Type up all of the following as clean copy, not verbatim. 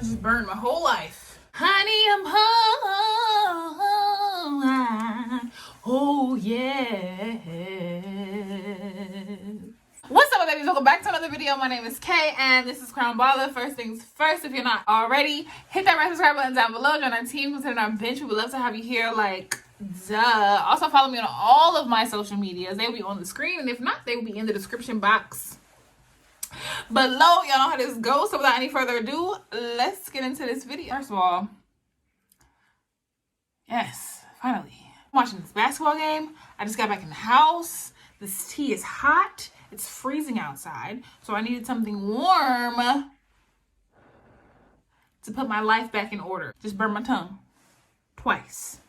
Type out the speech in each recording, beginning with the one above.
just burned my whole life. Honey, I'm home. Oh yeah. What's up, my babies? Welcome back to another video. My name is Kay, and this is Crown Baller. First things first, if you're not already, hit that red subscribe button down below. Join our team, consider our bench. We would love to have you here, like, duh. Also, follow me on all of my social medias. They will be on the screen, and if not, they will be in the description box below. Y'all know how this goes. So without any further ado, let's get into this video. First of all, yes, finally. I'm watching this basketball game. I just got back in the house. This tea is hot. It's freezing outside, so I needed something warm to put my life back in order. Just burned my tongue twice.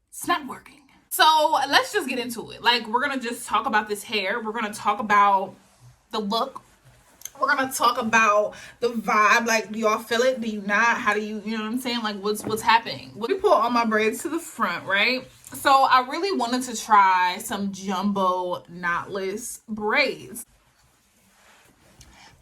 It's not working. So let's just get into it. Like, we're gonna just talk about this hair. We're gonna talk about the look. We're gonna talk about the vibe. Like, do y'all feel it? Do you not? How do you, you know what I'm saying? Like, what's happening? We pull all my braids to the front, right? So I really wanted to try some jumbo knotless braids.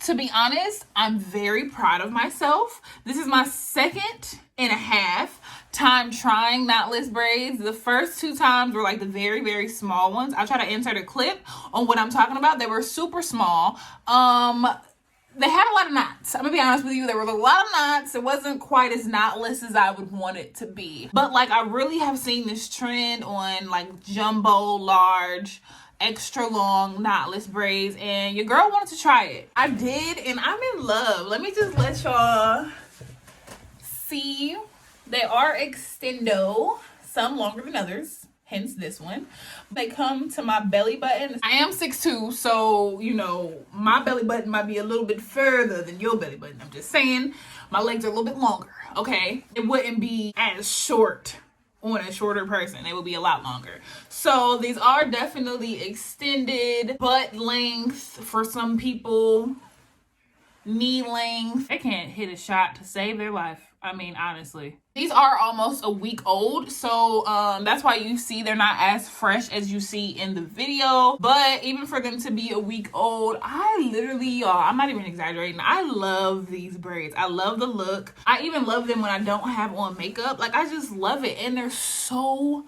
To be honest, I'm very proud of myself. This is my second and a half time trying knotless braids. The first two times were like the very, very small ones. I'll try to insert a clip on what I'm talking about. They were super small. They had a lot of knots. I'm gonna be honest with you. There were a lot of knots. It wasn't quite as knotless as I would want it to be. But like, I really have seen this trend on like jumbo, large, extra long knotless braids, and your girl wanted to try it. I did, and I'm in love. Let me just let y'all see. They are extendo, some longer than others, hence this one. They come to my belly button. I am 6'2", so, you know, my belly button might be a little bit further than your belly button. I'm just saying, my legs are a little bit longer, okay? It wouldn't be as short on a shorter person. They would be a lot longer. So these are definitely extended butt length for some people, knee length. They can't hit a shot to save their life. I mean, honestly. These are almost a week old, so that's why you see they're not as fresh as you see in the video. But even for them to be a week old, I literally, y'all, I'm not even exaggerating, I love these braids. I love the look. I even love them when I don't have on makeup. Like, I just love it, and they're so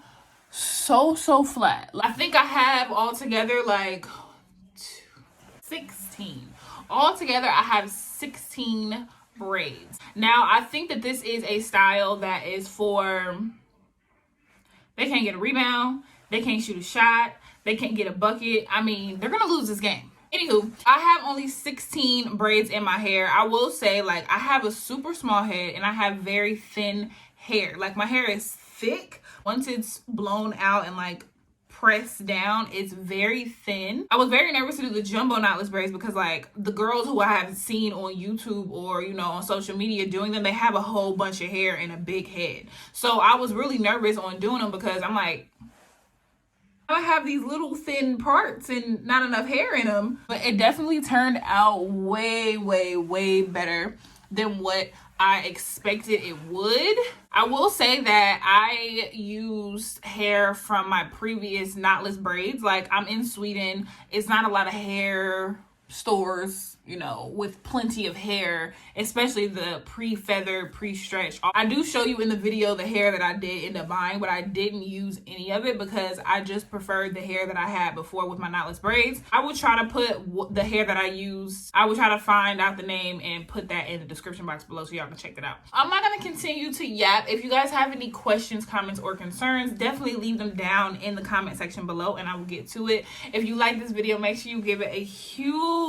flat. I think I have altogether like 16. Altogether, I have 16 braids. Now, I think that this is a style that is for, they can't get a rebound, they can't shoot a shot, they can't get a bucket. I mean, they're gonna lose this game. Anywho, I have only 16 braids in my hair. I will say, like, I have a super small head and I have very thin hair. Like, my hair is thick. Once it's blown out and like pressed down, it's very thin. I was very nervous to do the jumbo knotless braids because, like, the girls who I have seen on YouTube or, you know, on social media doing them, they have a whole bunch of hair and a big head. So I was really nervous on doing them because I'm like, I have these little thin parts and not enough hair in them. But it definitely turned out way better than what I expected it would. I will say that I used hair from my previous knotless braids. Like, I'm in Sweden. It's not a lot of hair stores, you know, with plenty of hair, especially the pre-feathered, pre-stretched. I do show you in the video the hair that I did end up buying, but I didn't use any of it because I just preferred the hair that I had before with my knotless braids. I would try to put the hair that I used, I would try to find out the name and put that in the description box below so y'all can check it out. I'm not going to continue to yap. If you guys have any questions, comments, or concerns, definitely leave them down in the comment section below and I will get to it. If you like this video, make sure you give it a huge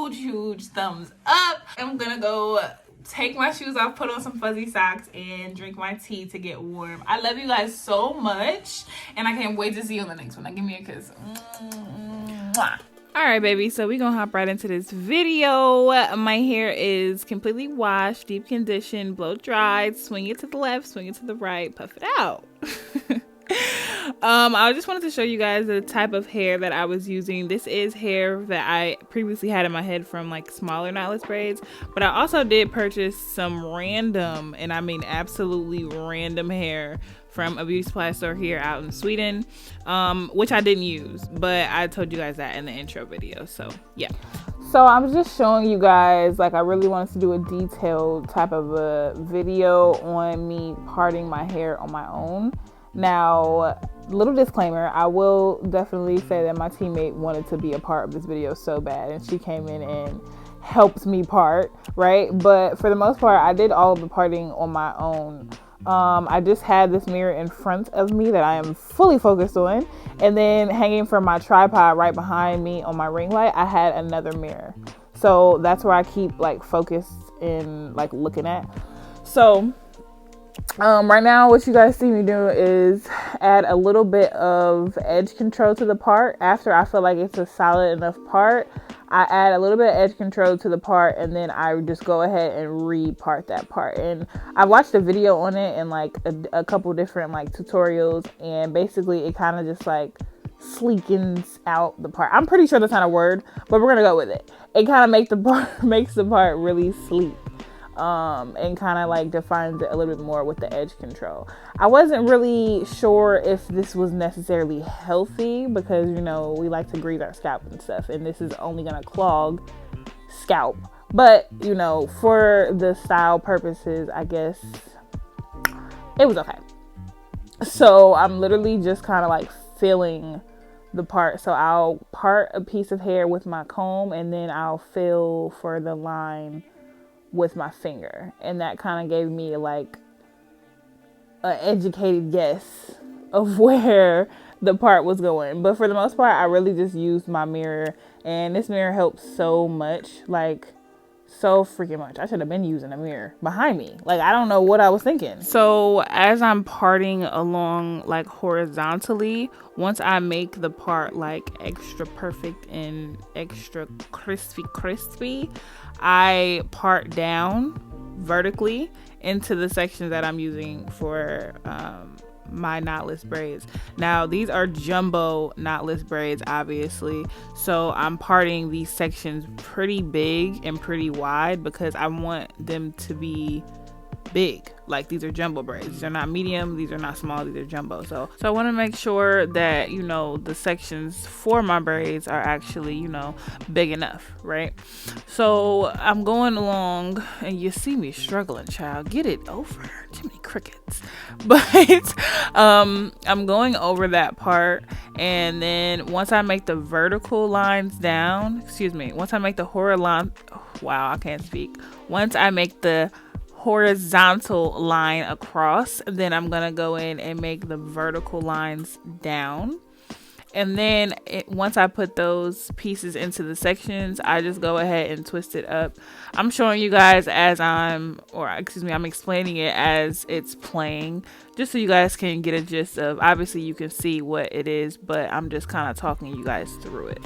thumbs up. I'm gonna go take my shoes off, put on some fuzzy socks, and drink my tea to get warm. I love you guys so much, and I can't wait to see you on the next one. Now give me a kiss. Mwah. All right, baby, so we're gonna hop right into this video. My hair is completely washed, deep conditioned, blow dried. Swing it to the left, swing it to the right, puff it out. I just wanted to show you guys the type of hair that I was using. This is hair that I previously had in my head from like smaller knotless braids, but I also did purchase some random, and I mean absolutely random, hair from a beauty supply store here out in Sweden, which I didn't use, but I told you guys that in the intro video. So yeah, So I'm just showing you guys, like, I really wanted to do a detailed type of a video on me parting my hair on my own. Now, little disclaimer, I will definitely say that my teammate wanted to be a part of this video so bad, and she came in and helped me part, right? But for the most part, I did all of the parting on my own. I just had this mirror in front of me that I am fully focused on, and then hanging from my tripod right behind me on my ring light, I had another mirror. So that's where I keep like focused and like looking at. So right now what you guys see me do is add a little bit of edge control to the part. After I feel like it's a solid enough part, I add a little bit of edge control to the part, and then I just go ahead and re-part that part. And I watched a video on it and like a couple different like tutorials, and basically it kind of just like sleekens out the part. I'm pretty sure that's not a word, but we're gonna go with it. It kind of makes the part really sleek. And kind of like defines it a little bit more with the edge control. I wasn't really sure if this was necessarily healthy because, you know, we like to grease our scalp and stuff, and this is only going to clog scalp. But, you know, for the style purposes, I guess it was okay. So I'm literally just kind of like filling the part. So I'll part a piece of hair with my comb, and then I'll fill for the line with my finger, and that kind of gave me like an educated guess of where the part was going. But for the most part, I really just used my mirror, and this mirror helps so much, like so freaking much. I should have been using a mirror behind me. Like, I don't know what I was thinking. So as I'm parting along like horizontally, once I make the part like extra perfect and extra crispy, I part down vertically into the sections that I'm using for my knotless braids. Now, these are jumbo knotless braids, obviously, so I'm parting these sections pretty big and pretty wide because I want them to be big. Like, these are jumbo braids. They're not medium, these are not small, these are jumbo. So I want to make sure that, you know, the sections for my braids are actually, you know, big enough, right? So I'm going along, and you see me struggling, child. Get it over. Jiminy crickets. But I'm going over that part, and then once I make the vertical lines down, once I make the horizontal, wow, I can't speak. Once I make the horizontal line across, then I'm gonna go in and make the vertical lines down. And then once I put those pieces into the sections, I just go ahead and twist it up. I'm showing you guys as I'm explaining it as it's playing, just so you guys can get a gist of, obviously you can see what it is, but I'm just kind of talking you guys through it.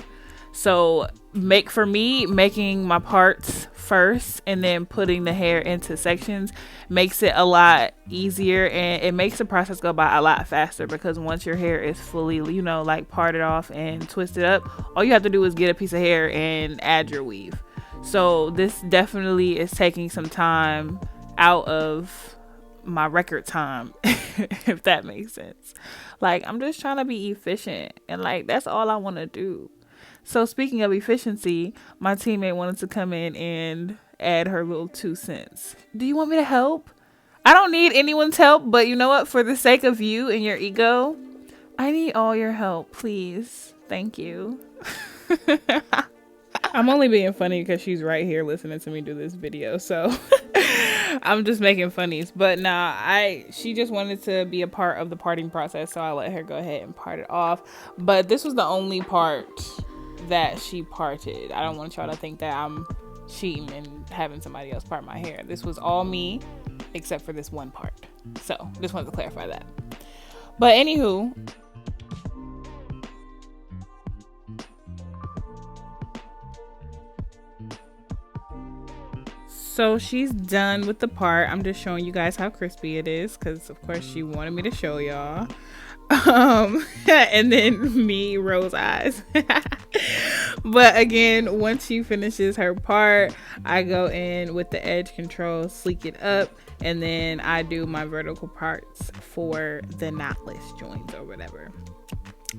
So making my parts first and then putting the hair into sections makes it a lot easier, and it makes the process go by a lot faster, because once your hair is fully, you know, like parted off and twisted up, all you have to do is get a piece of hair and add your weave. So this definitely is taking some time out of my record time, if that makes sense. Like, I'm just trying to be efficient, and like, that's all I want to do. So speaking of efficiency, my teammate wanted to come in and add her little 2 cents. Do you want me to help? I don't need anyone's help, but you know what? For the sake of you and your ego, I need all your help, please. Thank you. I'm only being funny because she's right here listening to me do this video, so I'm just making funnies. But nah, she just wanted to be a part of the parting process, so I let her go ahead and part it off. But this was the only part that she parted. I don't want y'all to think that I'm cheating and having somebody else part my hair. This was all me except for this one part. So just wanted to clarify that. But anywho, so she's done with the part. I'm just showing you guys how crispy it is, because of course she wanted me to show y'all. And then me rose eyes. But again, once she finishes her part, I go in with the edge control, sleek it up, and then I do my vertical parts for the knotless joints or whatever.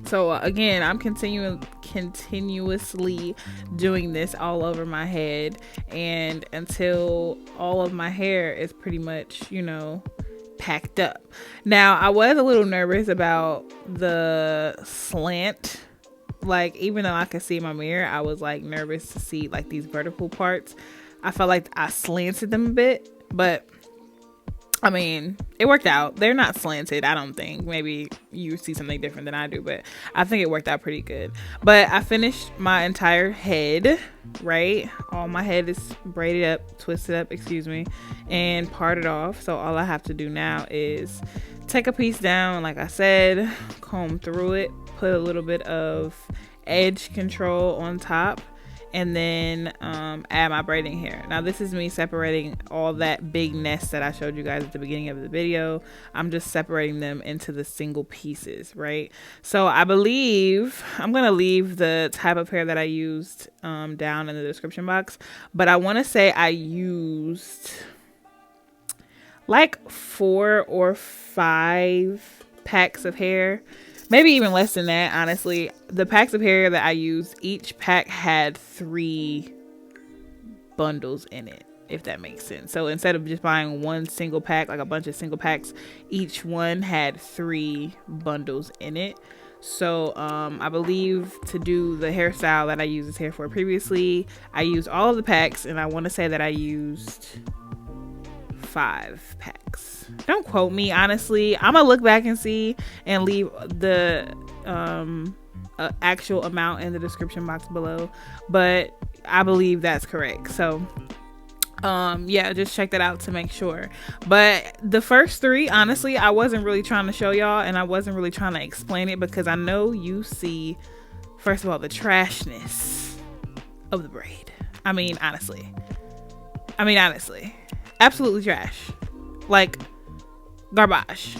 So again, I'm continuously doing this all over my head, and until all of my hair is pretty much, you know, packed up. Now, I was a little nervous about the slant. Like, even though I could see in my mirror, I was like nervous to see like these vertical parts. I felt like I slanted them a bit, but I mean, it worked out. They're not slanted, I don't think. Maybe you see something different than I do, but I think it worked out pretty good. But I finished my entire head, right? All my head is braided up, twisted up, and parted off. So all I have to do now is take a piece down, like I said, comb through it, put a little bit of edge control on top, and then add my braiding hair. Now this is me separating all that big nest that I showed you guys at the beginning of the video. I'm just separating them into the single pieces, right? So I believe I'm gonna leave the type of hair that I used down in the description box, but I want to say I used like 4 or 5 packs of hair. Maybe even less than that, honestly. The packs of hair that I used, each pack had 3 bundles in it, if that makes sense. So instead of just buying one single pack, like a bunch of single packs, each one had 3 bundles in it. So I believe to do the hairstyle that I used this hair for previously, I used all of the packs, and I want to say that I used 5 packs. Don't quote me, honestly. I'm gonna look back and see and leave the actual amount in the description box below, but I believe that's correct. So yeah, just check that out to make sure. But the first 3, honestly, I wasn't really trying to show y'all, and I wasn't really trying to explain it, because I know you see, first of all, the trashness of the braid. I mean honestly, absolutely trash, like garbage.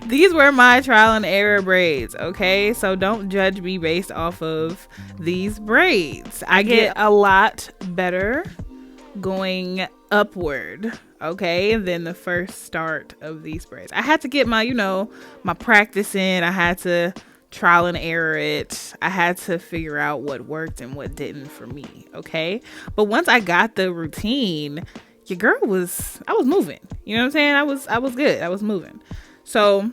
These were my trial and error braids, okay? So don't judge me based off of these braids. I get a lot better going upward, okay, than the first start of these braids. I had to get my, you know, my practice in. I had to trial and error it. I had to figure out what worked and what didn't for me, okay? But once I got the routine, your girl was moving. You know what I'm saying? I was good. I was moving. So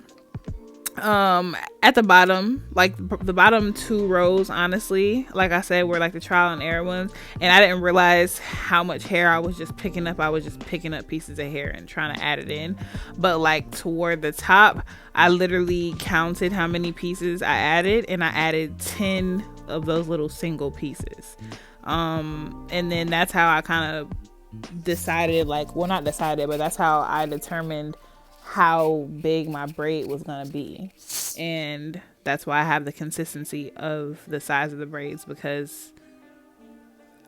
at the bottom, like the bottom 2 rows, honestly, like I said, were like the trial and error ones, and I didn't realize how much hair I was just picking up. I was just picking up pieces of hair and trying to add it in. But like toward the top, I literally counted how many pieces I added, and I added 10 of those little single pieces. And then that's how I kind of decided, like, well, not decided, but that's how I determined how big my braid was gonna be. And that's why I have the consistency of the size of the braids, because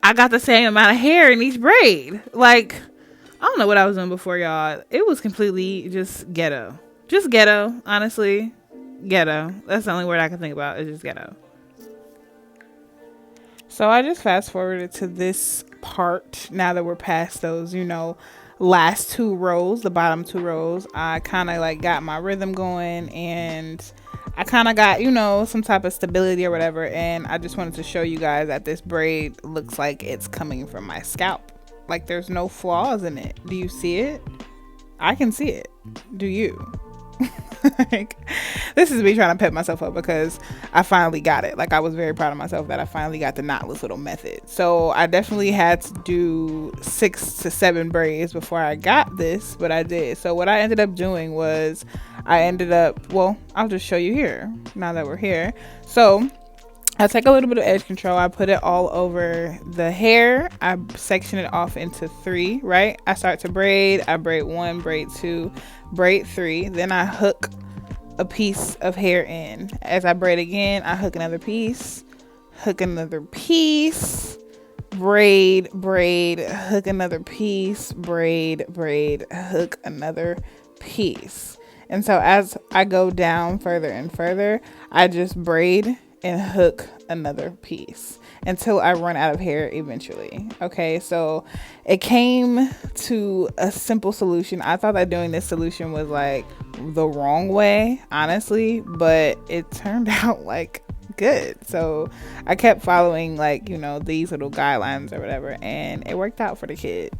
I got the same amount of hair in each braid. Like, I don't know what I was doing before, y'all. It was completely just ghetto, honestly. Ghetto. That's the only word I can think about, is just ghetto. So I just fast forwarded to this part now that we're past those, you know, last 2 rows, the bottom 2 rows. I kind of like got my rhythm going, and I kind of got, you know, some type of stability or whatever. And I just wanted to show you guys that this braid looks like it's coming from my scalp. Like, there's no flaws in it. Do you see it? I can see it. Do you? Like, this is me trying to pep myself up, because I finally got it. Like, I was very proud of myself that I finally got the knotless little method. So I definitely had to do 6 to 7 braids before I got this, but I did. So what I ended up doing was well, I'll just show you here now that we're here. So I take a little bit of edge control. I put it all over the hair. I section it off into 3, right? I start to braid. I braid 1, braid 2, braid 3. Then I hook a piece of hair in. As I braid again, I hook another piece, hook another piece, braid, braid, hook another piece, braid, braid, hook another piece. And so as I go down further and further, I just braid and hook another piece until I run out of hair eventually. Okay, so it came to a simple solution. I thought that doing this solution was like the wrong way, honestly, but it turned out like good. So I kept following, like, you know, these little guidelines or whatever, and it worked out for the kid.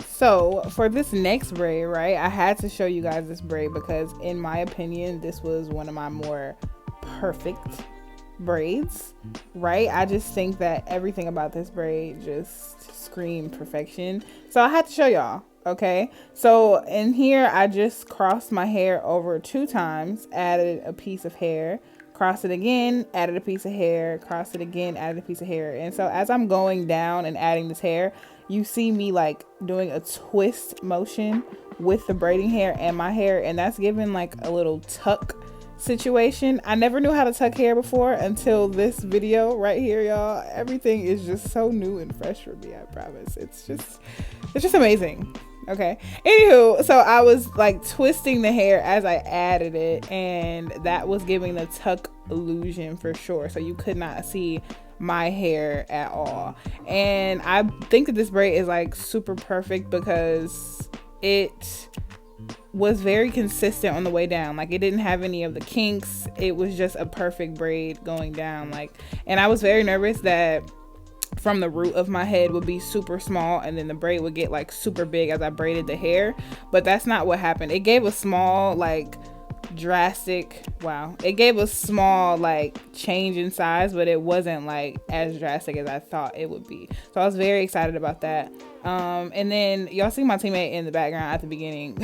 So for this next braid, right, I had to show you guys this braid because in my opinion this was one of my more perfect braids, right? I just think that everything about this braid just screamed perfection, so I had to show y'all. Okay, so in here I just crossed my hair over 2 times, added a piece of hair, crossed it again, added a piece of hair, crossed it again, added a piece of hair. And so as I'm going down and adding this hair, you see me like doing a twist motion with the braiding hair and my hair, and that's giving like a little tuck situation. I never knew how to tuck hair before until this video right here, y'all. Everything is just so new and fresh for me, I promise. It's just amazing. Okay, anywho, so I was like twisting the hair as I added it, and that was giving the tuck illusion for sure, so you could not see my hair at all. And I think that this braid is like super perfect because it was very consistent on the way down. Like, it didn't have any of the kinks. It was just a perfect braid going down. Like, and I was very nervous that from the root of my head would be super small and then the braid would get like super big as I braided the hair, but that's not what happened. It gave a small like drastic, wow, it gave a small like change in size, but it wasn't like as drastic as I thought it would be. So I was very excited about that. And then y'all see my teammate in the background at the beginning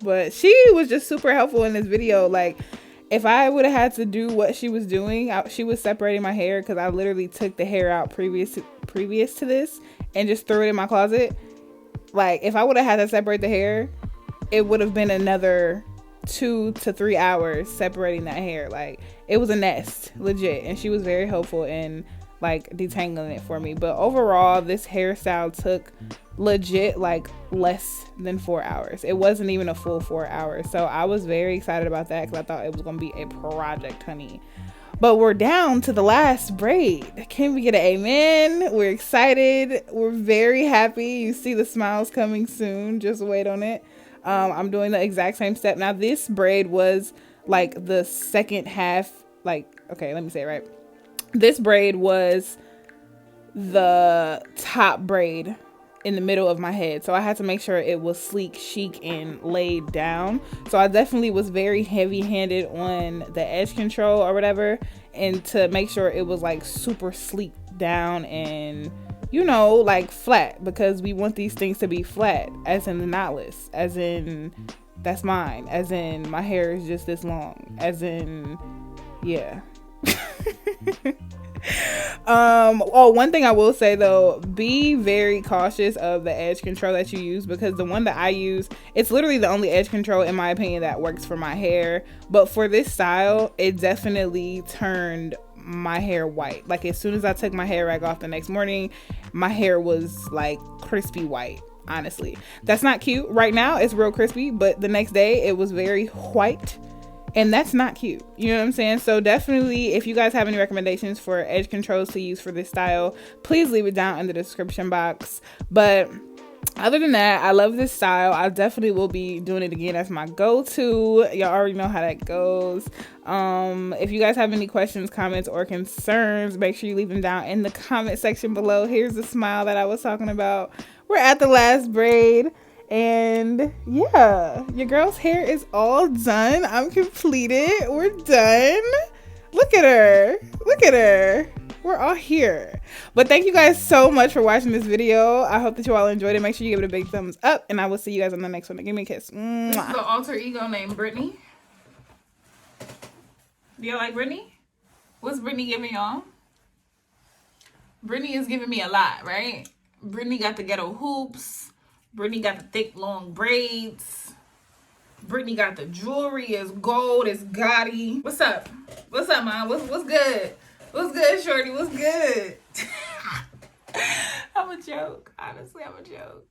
but she was just super helpful in this video. Like, if I would have had to do what she was doing, she was separating my hair because I literally took the hair out previous to this and just threw it in my closet. Like, if I would have had to separate the hair, it would have been another 2 to 3 hours separating that hair. Like, it was a nest, legit. And she was very helpful in like detangling it for me. But overall, this hairstyle took legit like less than 4 hours. It wasn't even a full 4 hours. So I was very excited about that because I thought it was gonna be a project, honey. But we're down to the last braid. Can we get an amen? We're excited. We're very happy. You see the smiles coming soon. Just wait on it. I'm doing the exact same step. Now this braid was like the second half, like, okay, let me say it right. This braid was the top braid in the middle of my head, so I had to make sure it was sleek, chic, and laid down. So I definitely was very heavy-handed on the edge control or whatever, and to make sure it was like super sleek down and, you know, like flat, because we want these things to be flat, as in the knotless, as in that's mine, as in my hair is just this long, as in, yeah. One thing I will say though, be very cautious of the edge control that you use, because the one that I use, it's literally the only edge control in my opinion that works for my hair. But for this style, it definitely turned my hair white. Like, as soon as I took my hair rag off the next morning, my hair was like crispy white. Honestly, that's not cute. Right now it's real crispy, but the next day it was very white. And that's not cute. You know what I'm saying? So definitely, if you guys have any recommendations for edge controls to use for this style, please leave it down in the description box. But other than that, I love this style. I definitely will be doing it again as my go-to. Y'all already know how that goes. If you guys have any questions, comments, or concerns, make sure you leave them down in the comment section below. Here's the smile that I was talking about. We're at the last braid. And yeah, your girl's hair is all done. I'm completed. We're done. Look at her. Look at her. We're all here. But thank you guys so much for watching this video. I hope that you all enjoyed it. Make sure you give it a big thumbs up, and I will see you guys on the next one. Give me a kiss. Mwah. This is the alter ego named Brittany. Do you like Brittany? What's Brittany giving y'all? Brittany is giving me a lot, right? Brittany got the ghetto hoops. Brittany got the thick, long braids. Brittany got the jewelry. It's gold. It's gaudy. What's up? What's up, Mom? What's good? What's good, shorty? What's good? I'm a joke. Honestly, I'm a joke.